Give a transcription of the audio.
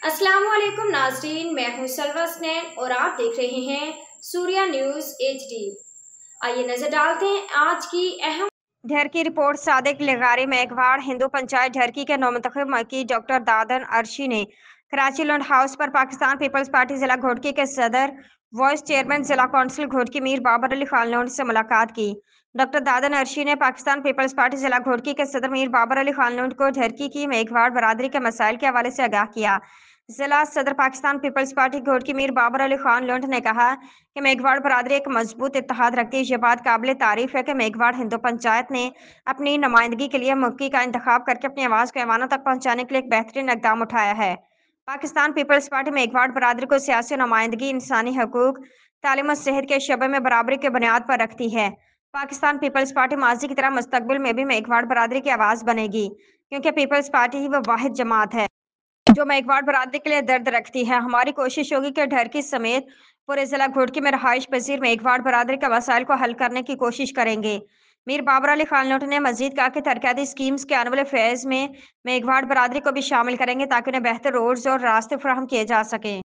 अस्सलाम वालेकुम नाज़रीन, मैं हूं सलवा स्नैन और आप देख रहे हैं सूर्या न्यूज़ HD। आइए नजर डालते हैं आज की अहम ढरकी रिपोर्ट। सादिक लगारी मेघवाड़ हिंदू पंचायत ढरकी के नौमंतखब मकी डॉक्टर दादन अर्शी ने कराची लॉन्ड हाउस पर पाकिस्तान पीपल्स पार्टी जिला घोटकी के सदर वाइस चेयरमैन जिला कौंसिल घोटकी मीर बाबर अली खान लोंड से मुलाकात की। डॉक्टर दादन अर्शी ने पाकिस्तान पीपल्स पार्टी जिला घोटकी के सदर मीर बाबर अली खान लोंड को ढरकी की मेघवाड़ बरादरी के मसाइल के हवाले से आगाह किया। जिला सदर पाकिस्तान पीपल्स पार्टी घोटकी मीर बाबर अली खान लोंड ने कहा कि मेघवाड़ बरादरी एक मजबूत इत्तेहाद रखती है। ये बात काबिल तारीफ है कि मेघवाड़ हिंदू पंचायत ने अपनी नुमाइंदगी के लिए मक्की का इंतखाब करके अपनी आवाज़ को ऐवानों तक पहुंचाने के लिए एक बेहतरीन इकदाम उठाया है। पाकिस्तान पीपल्स पार्टी मेघवाड़ बरादरी को सियासी नुमाइंदगी, इंसानी हकूक, तालीम और सेहत के शबे में बराबरी की बुनियाद पर रखती है। पाकिस्तान पीपल्स पार्टी माजी की तरह मुस्तकबिल में भी मेघवाड़ बरादरी की आवाज़ बनेगी, क्योंकि पीपल्स पार्टी ही वह वाहिद जमात है जो मेघवाड़ बरादरी के लिए दर्द रखती है। हमारी कोशिश होगी कि ढरकी समेत पूरे जिला घोटकी में रहाइश पजीर मेघवाड़ बरादरी के मसाइल को हल करने की कोशिश करेंगे। मीर बाबर अली खान लोट ने मजीद कहा कि तरक्याती स्कीम्स के आने वाले फेज में मेघवाड़ बरादरी को भी शामिल करेंगे ताकि उन्हें बेहतर रोड्स और रास्ते फराहम किए जा सकें।